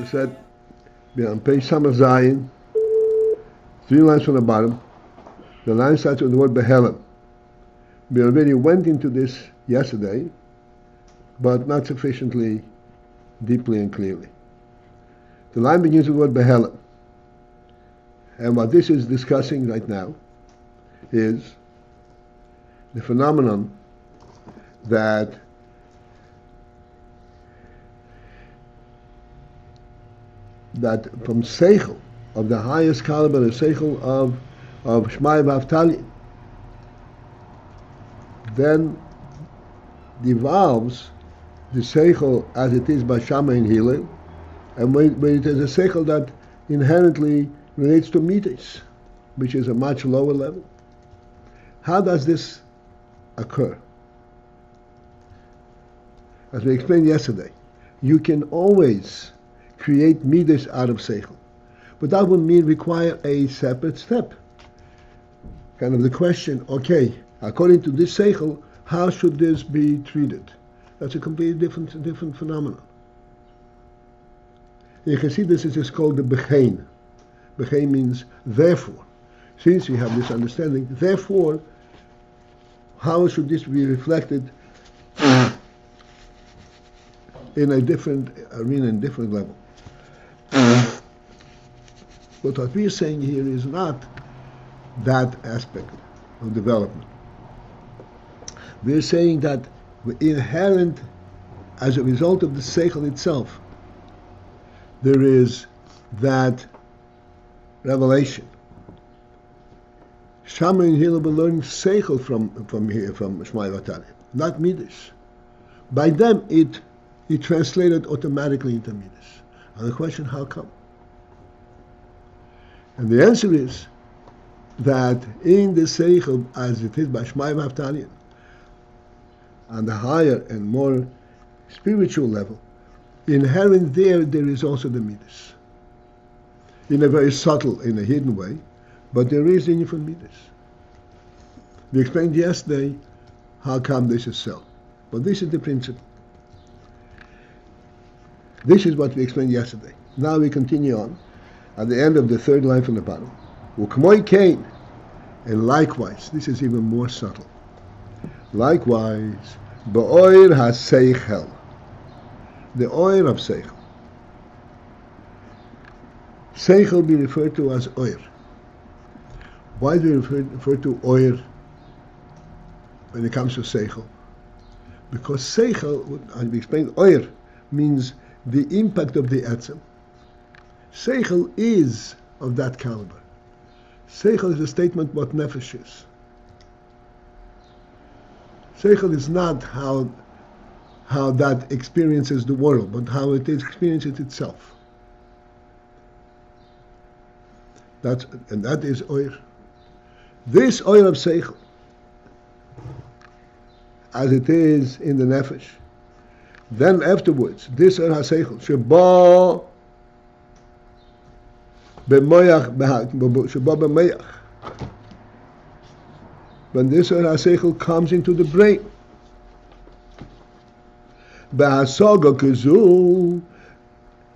said, on p67, 3 lines from the bottom, the line starts with the word behelim. We already went into this yesterday, but not sufficiently deeply and clearly. The line begins with the word behelim. And what this is discussing right now is the phenomenon that from Sechel, of the highest caliber, the Sechel of Shmai V'Avtalin, then devolves the Sechel as it is by Shama in Hillel, and when it is a Sechel that inherently relates to Midas, which is a much lower level. How does this occur? As we explained yesterday, you can always create Midas out of Sechel, but that would require a separate step. Kind of the question, okay, according to this Sechel, how should this be treated? That's a completely different phenomenon. You can see this is called the Bechein. Bechein means therefore. Since we have this understanding, therefore, how should this be reflected in a different arena, in different level? But what we are saying here is not that aspect of development. We are saying that inherent, as a result of the Sechel itself, there is that revelation. Shama and Hillel will learn Sechel from here, from Shmai V'Avtalin, not Midas. By them, it translated automatically into Midas. And the question, how come? And the answer is that in the Sechel, as it is by Shmai V'Avtalin, on the higher and more spiritual level, inherent there is also the Midas. In a very subtle, in a hidden way, but there is in for Midas. We explained yesterday how come this is so. But this is the principle. This is what we explained yesterday. Now we continue on. At the end of the third line from the bottom. Ukmoi kain. And likewise, this is even more subtle. Likewise, ba'oir ha-seichel. The oir of Sechel. Sechel be referred to as oir. Why do we refer to oir when it comes to Sechel? Because Sechel, as we explained, oir means the impact of the etzem. Sechel is of that caliber. Sechel is a statement what nefesh is. Sechel is not how that experiences the world, but how it experiences itself. That is oir. This oir of Sechel, as it is in the nefesh, then afterwards, this oir ha-Sechel, sheba b'moyach, when this oir ha-Sechel comes into the brain, b'hasaga kezu,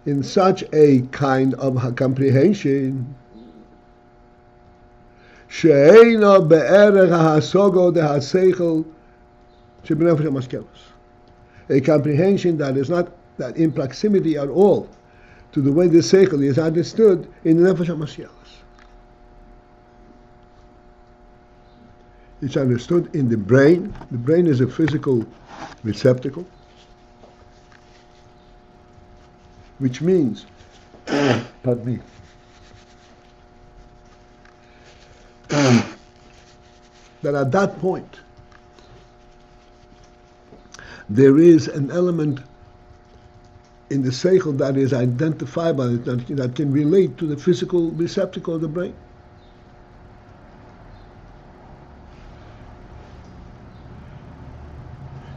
in such a kind of comprehension, she'eina be'erech ha-hasaga de ha-Sechel she'b'nefesh hamaskelet, a comprehension that is not that in proximity at all to the way the Sechel is understood in the nefesh hamaskelet. It's understood in the brain. The brain is a physical receptacle, which means, pardon me, that at that point there is an element in the Sechel that is identifiable, that can relate to the physical receptacle of the brain.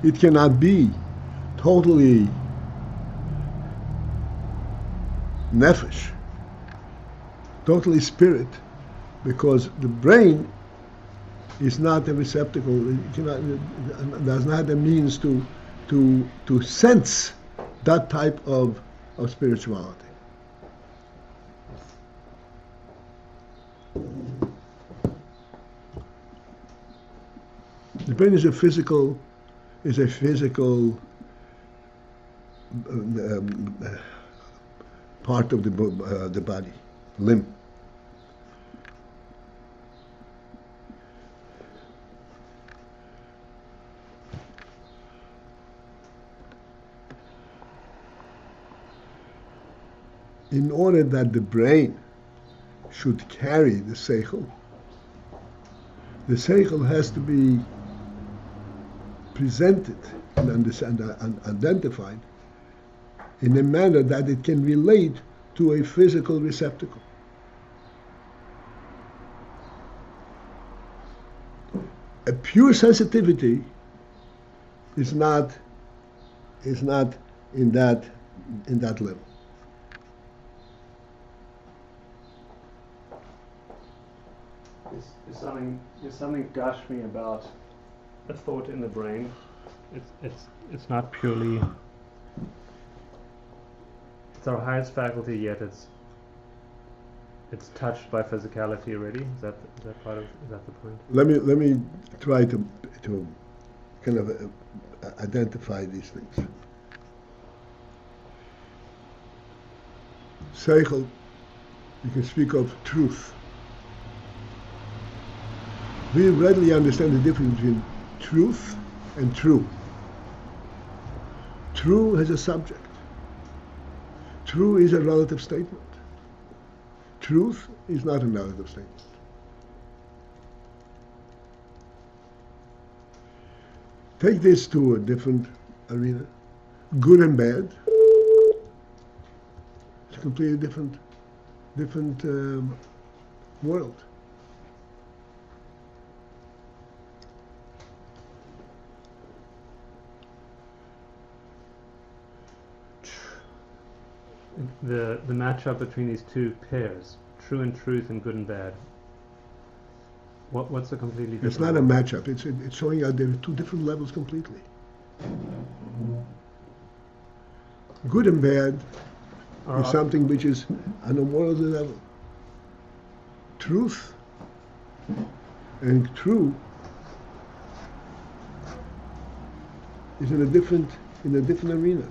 It cannot be totally nefesh, totally spirit, because the brain is not a receptacle. It does not have the means to sense that type of spirituality. The brain is a physical part of the body, limb. In order that the brain should carry the Sechel has to be presented and identified in a manner that it can relate to a physical receptacle. A pure sensitivity is not in that level. Is something Gashmi about a thought in the brain? It's not purely. It's our highest faculty, yet it's touched by physicality already. Is that the point? Let me try to kind of identify these things. Sechel, you can speak of truth. We readily understand the difference between truth and true. True has a subject. True is a relative statement. Truth is not a relative statement. Take this to a different arena. Good and bad. It's a completely different world. The matchup between these two pairs, true and truth and good and bad. What's a completely different? It's not a matchup. It's showing out there are two different levels completely. Good and bad is something which is on a worldly level. Truth and true is in a different arena.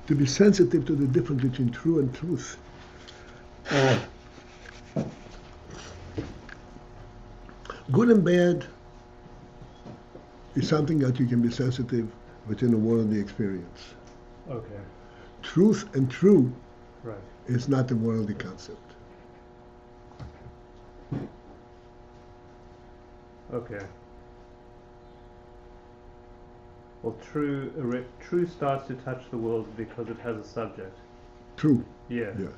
To be sensitive to the difference between true and truth. Good and bad is something that you can be sensitive within a worldly experience. Okay. Truth and true right. is not a worldly concept. Okay. Well, true starts to touch the world because it has a subject. True. Yeah. Yeah.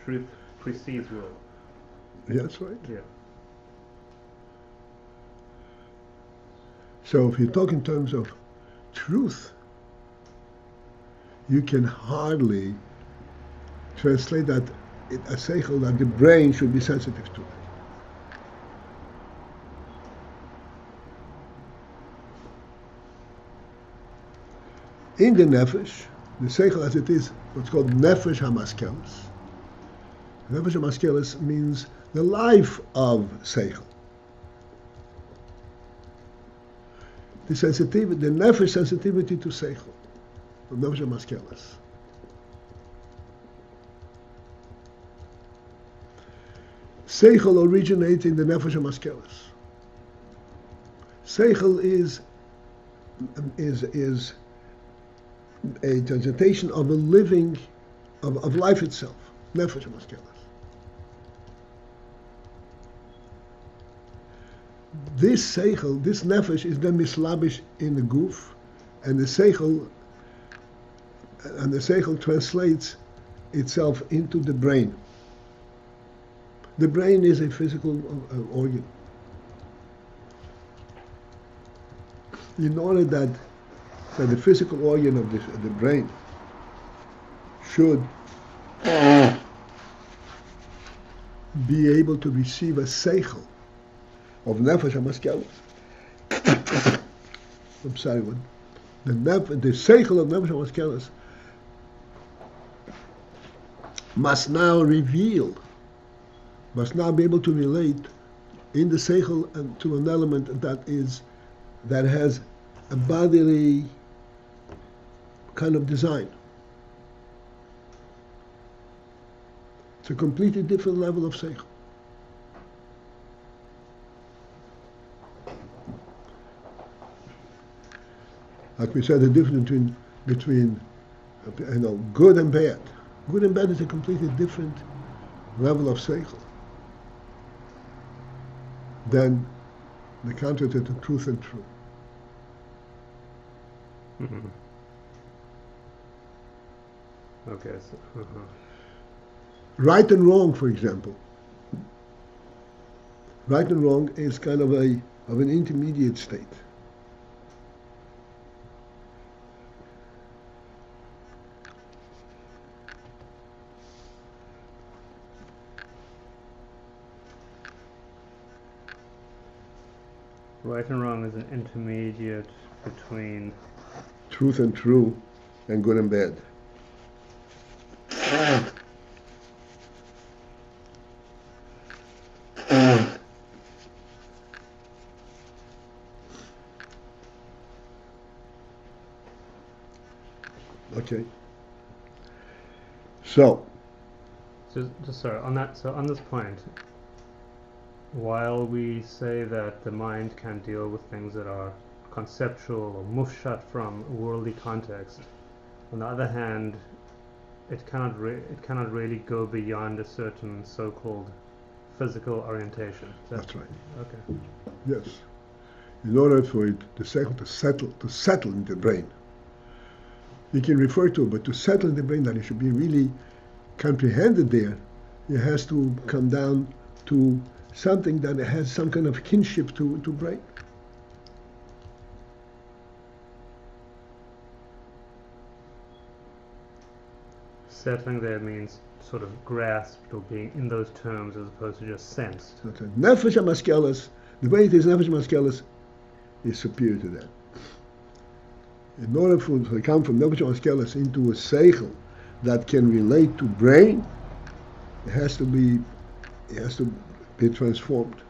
Truth precedes world. Yeah, that's right. Yeah. So if you talk in terms of truth, you can hardly translate that a seichel, that the brain should be sensitive to it. In the nefesh, the seichel as it is, what's called nefesh hamaskelet. Nefesh hamaskelet means the life of seichel. The sensitivity, the nefesh sensitivity to seichel, the nefesh hamaskelet. Seichel originates in the nefesh hamaskelet. Seichel is a presentation of a living, of life itself, nefesh hamaskelet. This seichel, this nefesh, is then mislabish in the guf, and the seichel translates itself into the brain. The brain is a physical organ. In order that the physical organ of the brain should be able to receive a seichel of nefesh hamaskelet. I'm sorry, what? The seichel of nefesh hamaskelet must now be able to relate in the Sechel to an element that has a bodily kind of design. It's a completely different level of Sechel. Like we said, the difference between good and bad. Good and bad is a completely different level of Sechel than the counter to truth and true. Mm-hmm. Okay. So, Right and wrong, for example. Right and wrong is kind of an intermediate state. Right and wrong is an intermediate between truth and true, and good and bad. Okay. So just sorry on that. So on this point, while we say that the mind can deal with things that are conceptual or mufshat from a worldly context, on the other hand, it cannot really go beyond a certain so-called physical orientation. That's right. Okay. Yes. In order for it, the Sechel to settle in the brain, you can refer to it, but to settle in the brain, that it should be really comprehended there, it has to come down to something that has some kind of kinship to brain. Settling there means sort of grasped or being in those terms as opposed to just sensed. Okay. Nefesh hamaskelet, the way it is, nefesh hamaskelet is superior to that. In order for it to come from nefesh hamaskelet into a seichel that can relate to brain, it has to be transformed.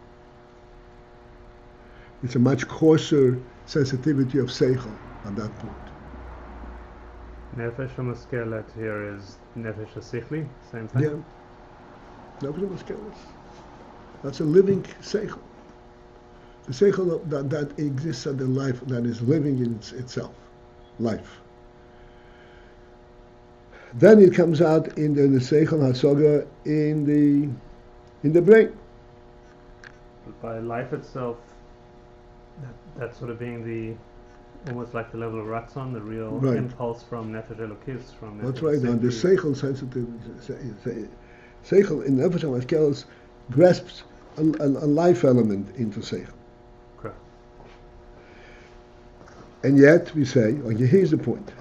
It's a much coarser sensitivity of seichel at that point. Nefesh hamaskelet here is nefesh hasichli, same thing? Yeah. Nefesh hamaskelet. That's a living seichel. The seichel that exists at the life, that is living in itself. Life. Then it comes out in the Sechel HaSoga in the brain. But by life itself, that sort of being the almost like the level of ratzon, the real impulse from nefesh elokis, from nefesh. That's right. And the Sechel sensitive Sechel in nefesh hamaskelet grasps a life element into Sechel. Correct. And yet we say, okay, here's the point.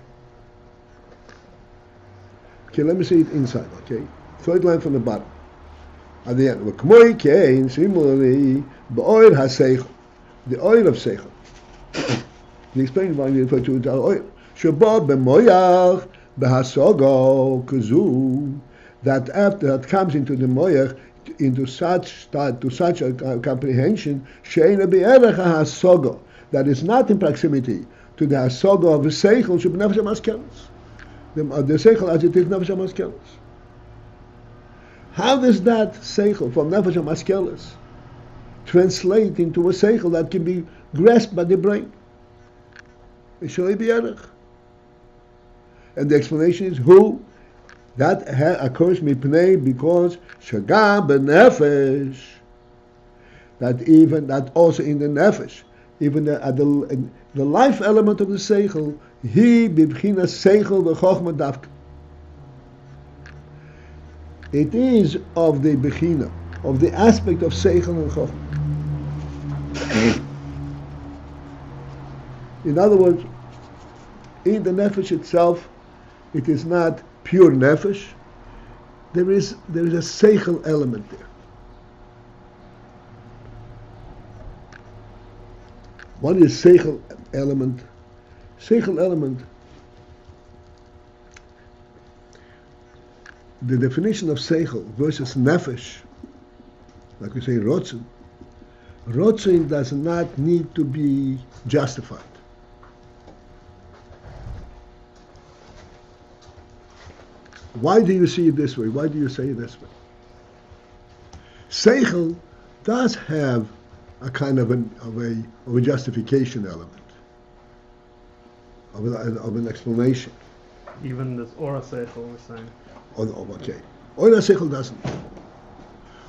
Okay, let me see it inside, okay? Third line from the bottom. At the end, similarly, the oil has Sechel, the oil of Sechel. The explaining why we refer to it as oil. Sheba b'moyach b'hasogo kazu, that after that comes into the moyach, into such a comprehension, she'ena be'erech hasogo, that is not in proximity to the hasogo of the Sechel, sheb nefesh hamaskelet. The Sechel as it is nefesh hamaskelet. How does that Sechel from nefesh hamaskelet translate into a Sechel that can be grasped by the brain? And the explanation is who that occurs mipnei, because shaga benefesh, that also in the nefesh, even the life element of the Sechel, he bibchina Sechel v'chochma davka. It is of the bechina, of the aspect of Sechel and chochma. In other words, in the nefesh itself, it is not pure nefesh. There is a Sechel element there. What is Sechel element? Sechel element, the definition of Sechel versus nefesh, like we say rotzen, Rotzoin does not need to be justified. Why do you see it this way? Why do you say it this way? Sechel does have a kind of a justification element, of an explanation. Even this aura Sechel we're saying. Oh, okay. Oira Sechel doesn't.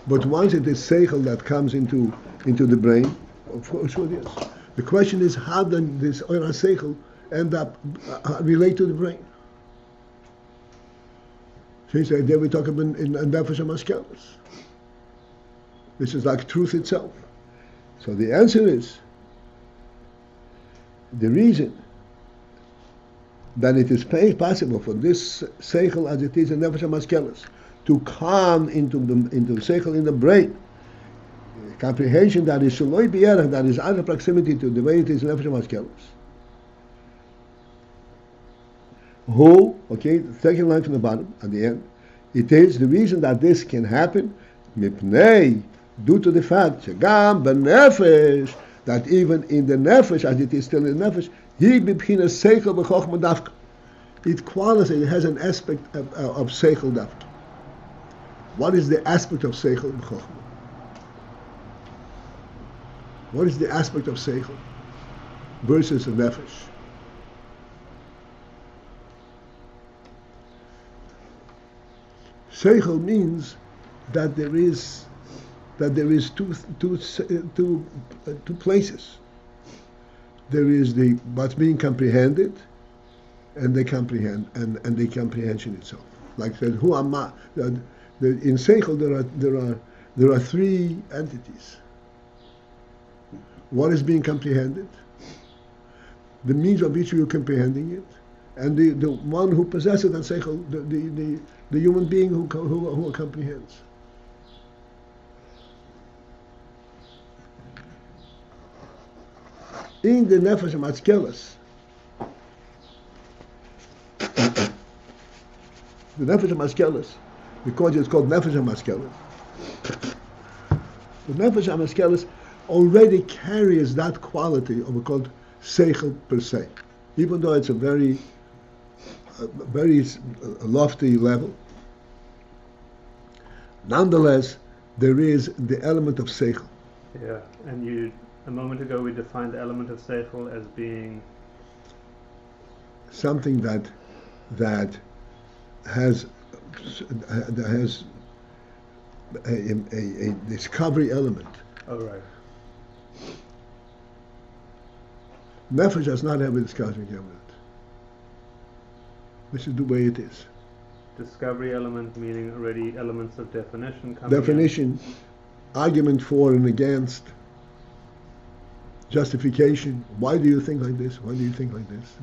But once it is Sechel that comes into the brain, of course it is. The question is, how does this Oira Sechel end up relate to the brain? So there we talk about in nefesh hamaskelet. This is like truth itself. So the answer is, the reason that it is possible for this Sechel as it is in nefesh hamaskelet to come into Sechel in the brain, comprehension that is shaloi b'erach, that is out of proximity to the way it is in nefesh hamaskelet. Who, okay, the second line from the bottom, at the end, it is the reason that this can happen, mipnei, due to the fact, shegam b'nefesh, that even in the nefesh, as it is still in the nefesh, hi b'bchina seichel b'chochma dafka. It qualifies, it has an aspect of seichel dafka. What is the aspect of seichel b'chochma? What is the aspect of seichel versus a nefesh? Seichel means that there is two places. There is what's being comprehended, and the comprehension itself. Like I said, who am I? In Sechel there are three entities. What is being comprehended? The means of which you are comprehending it, and the one who possesses that Sechel, the human being who comprehends. In the nefesh hamaskelet, the nefesh hamaskelet, because it's called nefesh hamaskelet, the nefesh hamaskelet already carries that quality of what's called seichel per se, even though it's a very lofty level. Nonetheless, there is the element of seichel. Yeah, and a moment ago we defined the element of Sechel as being something that has a discovery element. Oh, right. Nefesh does not have a discovery element. This is the way it is. Discovery element meaning already elements of definition coming Definition, argument for and against, justification. Why do you think like this? Why do you think like this?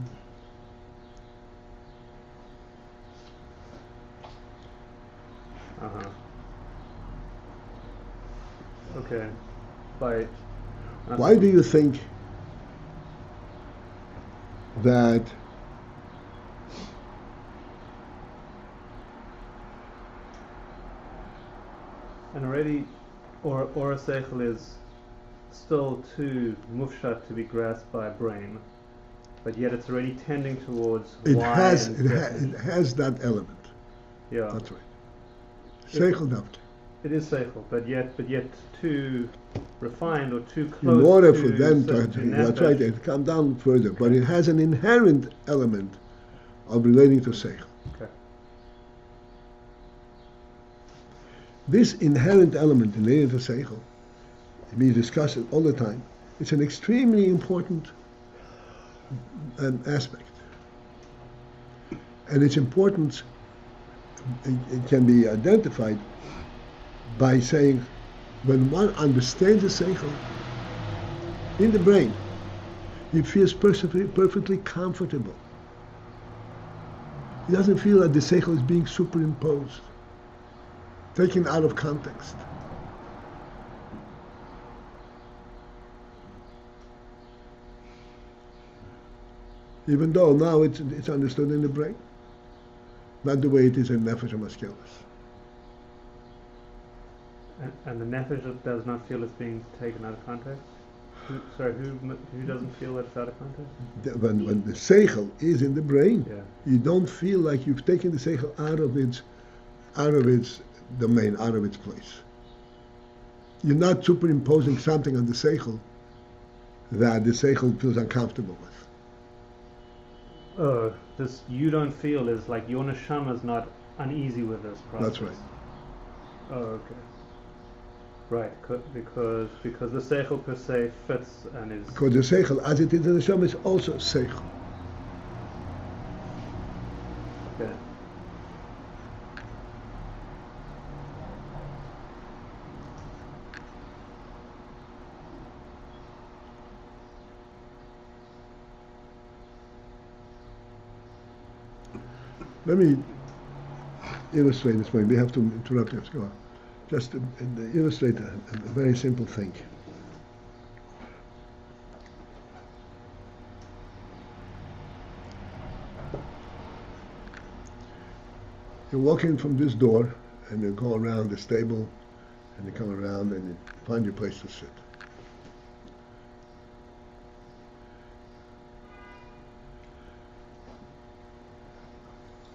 Okay. Why do you think that and already or a Sechel is still too mufshat to be grasped by a brain, but yet it's already tending towards it has that element. Yeah, that's right. Seichel dafka. It is Sechel, but yet too refined or too close. In order to for them that's right, it come down further, okay. But it has an inherent element of relating to Sechel. Okay. This inherent element related to Sechel, we discuss it all the time. It's an extremely important aspect, and its importance it can be identified by saying, when one understands the Sechel in the brain, he feels perfectly comfortable. He doesn't feel that the Sechel is being superimposed, taken out of context. Even though now it's understood in the brain, not the way it is in nefesh hamaskelet. And the nefesh does not feel it's being taken out of context? Who doesn't feel that it's out of context? When the Sechel is in the brain, Yeah. you don't feel like you've taken the Sechel out of its domain, out of its place. You're not superimposing something on the Sechel that the Sechel feels uncomfortable with. This you don't feel is like your neshama is not uneasy with this process. That's right. Oh, okay. Right, because the Sechel per se fits and is... Because the Sechel, as it is in the Neshama, is also Sechel. Okay. Let me illustrate this way. We have to interrupt you. Go on. Just to illustrate a very simple thing. You walk in from this door and you go around the stable and you come around and you find your place to sit.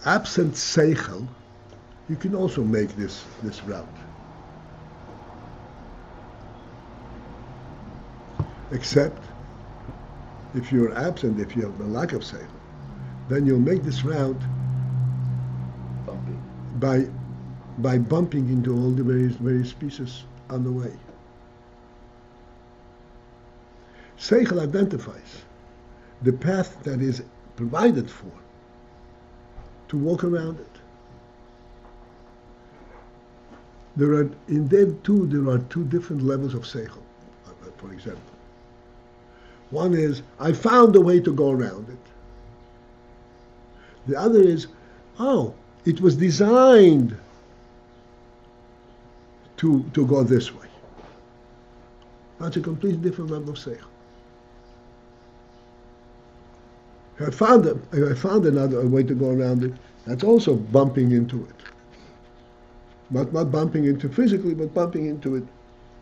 Absent Sechel, you can also make this route. Except if you're absent, if you have a lack of Sechel, then you'll make this route by bumping into all the various pieces on the way. Sechel identifies the path that is provided for to walk around it. There are two different levels of Sechel, for example. One is, I found a way to go around it. The other is, it was designed to go this way. That's a completely different level of Sechel. If I found another way to go around it, that's also bumping into it. Not bumping into physically, but bumping into it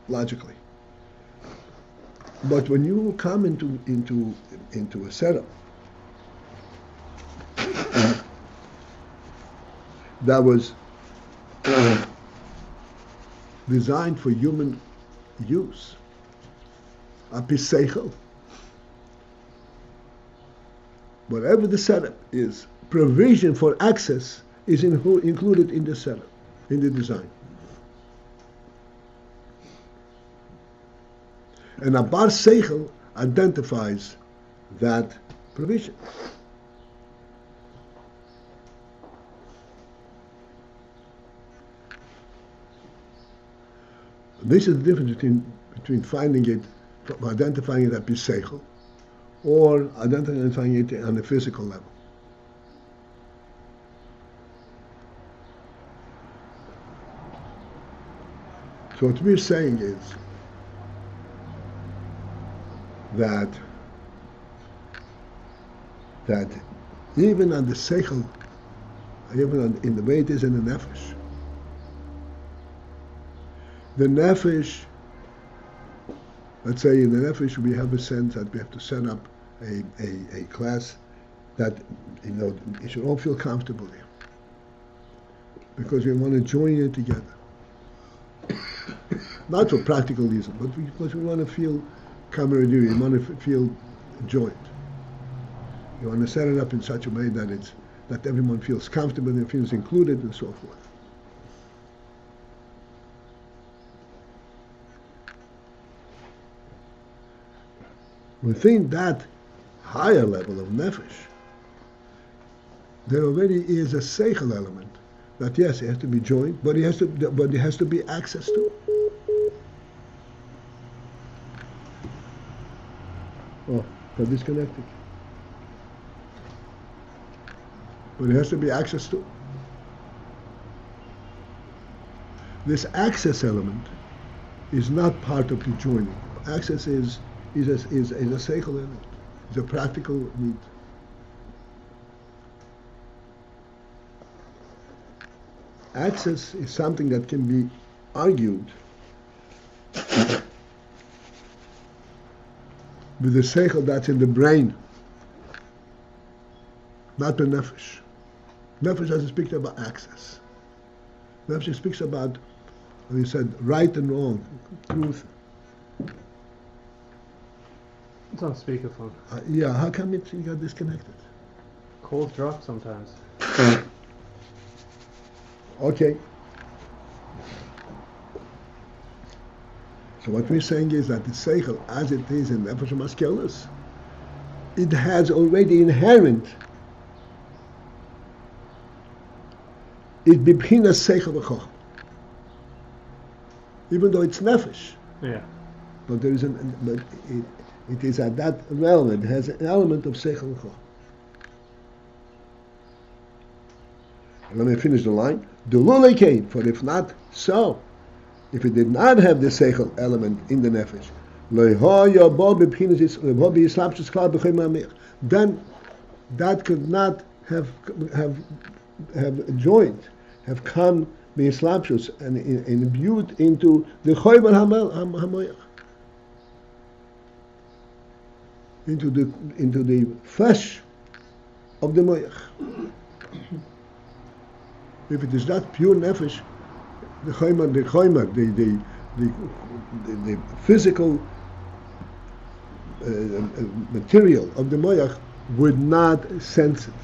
logically. But when you come into a setup that was designed for human use, a Sechel, whatever the setup is, provision for access is included in the setup, in the design. And a bar Sechel identifies that provision. This is the difference between finding it, identifying it at Sechel, or identifying it on a physical level. So what we're saying is that even on the Sechel, even in the way it is in the nefesh, let's say in the nefesh we have a sense that we have to set up a class that, you should all feel comfortable here, because we want to join it together. Not for practical reasons, but because we want to feel camaraderie, we want to feel joined. You want to set it up in such a way that everyone feels comfortable and feels included and so forth. Within that higher level of nefesh, there already is a Sechel element that, yes, it has to be joined, but it has to be access to. Oh, got disconnected. But it has to be access to. This access element is not part of the joining. Access is a Sechel element. It's a practical need. Access is something that can be argued With the Sechel that's in the brain, not the nefesh. Nefesh doesn't speak about access. Nefesh speaks about, as you said, right and wrong, truth. It's on speakerphone. Yeah, how come it got disconnected? Calls drop sometimes. Okay. So what we're saying is that the Sechel, as it is in nefesh hamaskelet, it has already inherent it bibhinas Sechel v'chochma. Even though it's nefesh, Yeah. but there is it is at that realm. It has an element of Sechel v'chochma. Let me finish the line. The lule came, for if not so, if it did not have the Sechel element in the nefesh, then that could not have joined, have come be slapshus and imbued into the choyber hamoyach, into the flesh of the moyach. If it is not pure nefesh, the physical material of the moyach would not sense it.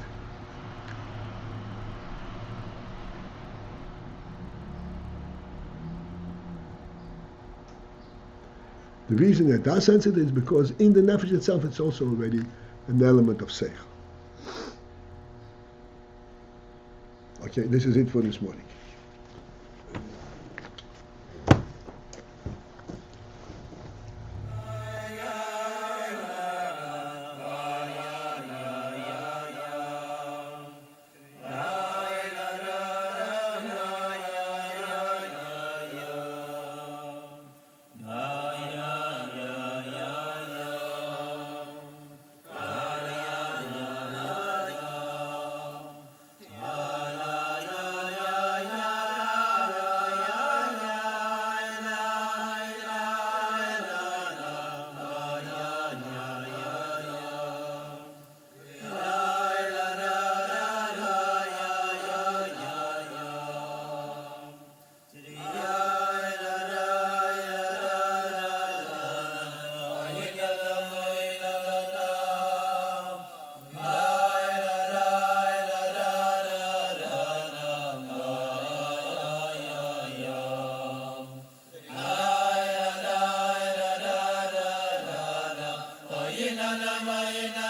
The reason it does sense it is because in the nefesh itself it's also already an element of seichel. Okay, this is it for this morning. AYIN